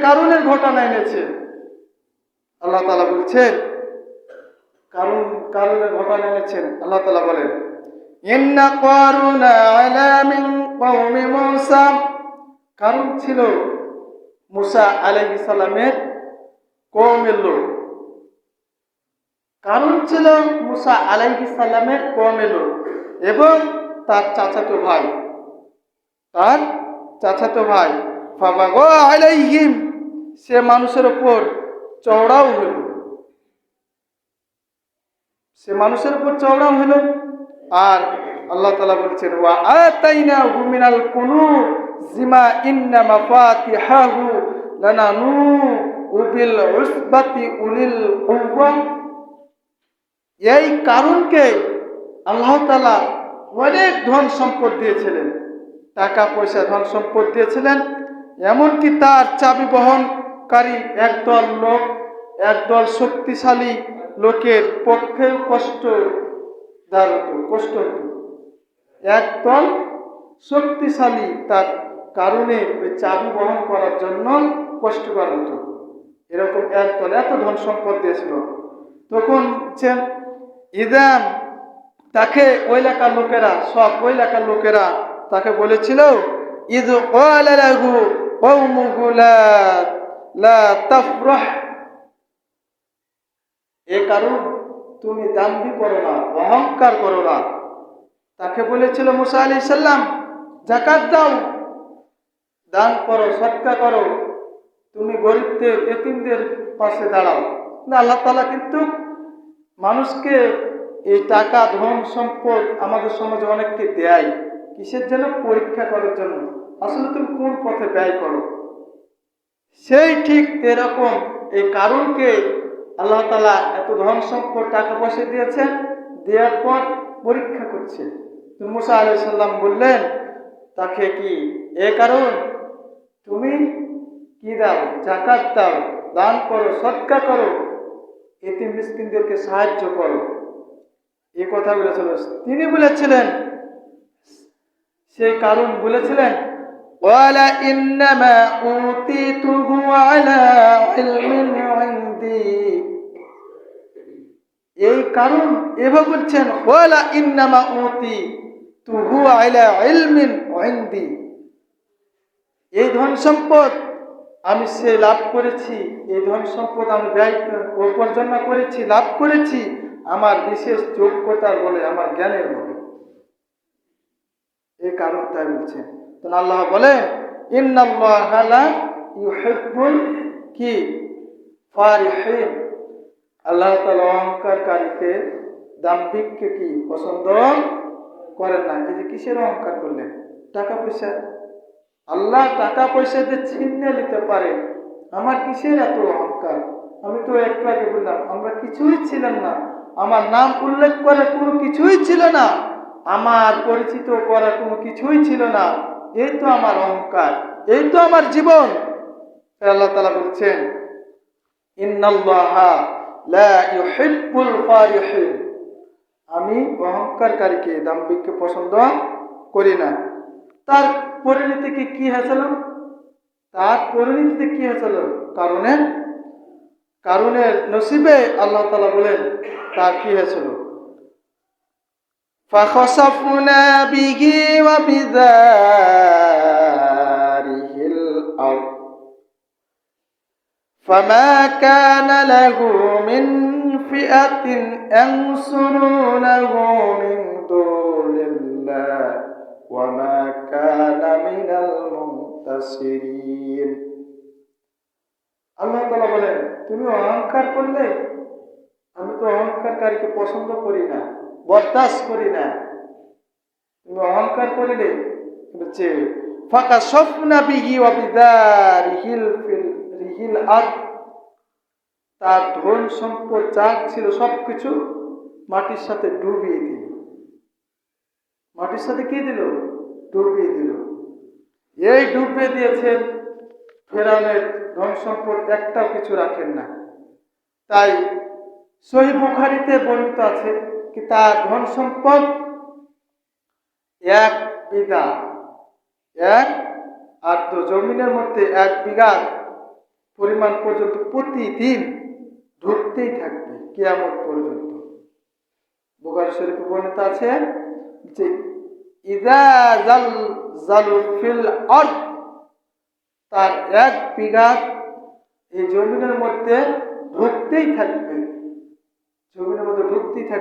কারুনের ঘটনা এনেছে। আল্লাহ তাআলা বলছেন, কারুনের ঘটনা এনেছেন। আল্লাহ তাআলা বলেন, ইন্না কারুনা আলা মিন কওমি মূসা। কারুন ছিল মুসা আলাইহিস সালামের কওমের লোক। কারুন ছিল মুসা আলাইহিস সালামের কওমের লোক এবং তার চাচাতো ভাই ফাবাগা আলাইহিম, সে মানুষের উপর চওড়াও হলো। আর আল্লাহ তাআলা বলছেন, ওয়া আতাইনাহু মিনাল কুনুজ মা ইন্না মাফাতিহাহু লানানু বিল উসবাতি উলিল কুওয়া। এই কারুনকে আল্লাহ তাআলা অনেক ধন সম্পদ দিয়েছিলেন, টাকা পয়সা ধন সম্পদ দিয়েছিলেন। এমনকি তার চাবি বহনকারী একদল শক্তিশালী লোকের পক্ষে কষ্ট হতো। একদল শক্তিশালী তার কারণে ওই চাবি বহন করার জন্য কষ্টকর হতো। এরকম একদল এত ধন সম্পদ দিয়েছিল। তখন ইদাম তাকে ওই এলাকার লোকেরা তাকে বলেছিল, ইয ক্বালা লাহু কওমুহু লা তাফরাহ। এ কারণ তুমি দাম্ভিক করো না, অহংকার করো না। তাকে বলেছিল মুসা আলাইহিস সালাম, যাকাত দাও, দান করো, সদকা করো, তুমি গরিবদের এতিমদের পাশে দাঁড়াও। না, আল্লাহ তাআলা কিন্তু মানুষকে এই টাকা ধন সম্পদ আমাদের সমাজে অনেককে দেয় কিসের জন্য? পরীক্ষা করার জন্য। আসলে তুমি কোন পথে ব্যয় করো। সেই ঠিক এরকম এই কারুনকে আল্লাহ তাআলা এত ধন সম্পদ টাকা পয়সা দিয়েছেন, দেওয়ার পর পরীক্ষা করছে। মুসা আলাইহিস সালাম বললেন তাকে, কি এ কারণ তুমি কি দাও? যাকাত দাও, দান করো, সদকা করো, এতিম মিসকিনদেরকে সাহায্য করো। এই কথা বলেছিল। তিনি বলেছিলেন, সেই কারণ বলেছিলেন, ওয়ালা ইন্নামা উতিতুহু আলা ইলমিন ইনদি। এই কারণ এভাবে বলছেন, ওয়ালা ইন্নামা উতিতুহু আলা ইলমিন ইনদি। এই ধন সম্পদ আমি লাভ করেছি, এই ধন সম্পদ আমি উপার্জন করেছি, লাভ করেছি আমার বিশেষ যোগ্যতার বলে, আমার জ্ঞানের বলে। এই কারণ তাই বলছেন। তো আল্লাহ বলেন, ইন্নাল্লাহা লা ইউহিব্বুল ফারিহিন। আল্লাহ তাআলা অহংকারকারীকে, দাম্ভিককে পছন্দ করেন না। এই যে কিসের অহংকার করলেন? টাকা পয়সা। আল্লাহ টাকা পয়সা দিয়ে ছিনিয়ে নিতে পারে, আমার কিসের এত অহংকার? আমি তো একটু আগে বললাম, আমরা কিছুই ছিলাম না, আমার নাম উল্লেখ করার কোনো কিছুই ছিল না, আমার পরিচিত করার কোনো কিছুই ছিল না। এই তো আমার অহংকার, এই তো আমার জীবন। আল্লাহ তাআলা বলছেন, ইন্নাল্লাহা লা ইউহিব্বুল ফারিহিন। আমি অহংকারকারীকে, দাম্ভিককে পছন্দ করি না। তার পরিণতিতে কি হয়েছিল? কারুনের নসিবে আল্লাহ তাআলা বলেন তার কি হয়েছিল? ফাখাসাফনা বিহি ওয়া বিদারিহিল আরদ ফামা কানা লাহু মিন ফিআতিন ইয়ানসুরুনাহু মিন দুনিল্লাহ ওয়া মা কানা মিনাল মুনতাসিরিন। আল্লাহ তাআলা বলেন, তুমি অহংকার করলে, আমি তো অহংকারকারীকে পছন্দ করি না, বরদাস্ত করি না। তুমি অহংকার করিলে বলছে, ফাকাশাফনা বিহি ওয়া বিদারিহিল আরদ। তার ধন সম্পদ যা ছিল সবকিছু মাটির সাথে ডুবিয়ে দিল। মাটির সাথে কি দিল? ডুবিয়ে দিল। এই ডুবিয়ে দিয়েছেন। ফেরাউনের ধন সম্পদ একটাও কিছু রাখেন না। তাই সহিহ বুখারীতে বর্ণিত আছে কি তার ধন সম্পদ 1 বিঘা, 1 আর্দ্র জমিনের মধ্যে 1 বিঘা পরিমাণ পর্যন্ত প্রতিদিন ঢুকতেই থাকবে কিয়ামত পর্যন্ত। বুখারী শরীফে বর্ণিত আছে যে ইযা জালজালু ফিল আরদ, তার 1 বিঘা এই জমিনের মধ্যে ঢুকতেই থাকবে, জমিনের মধ্যে ঢুকতেই থাকবে।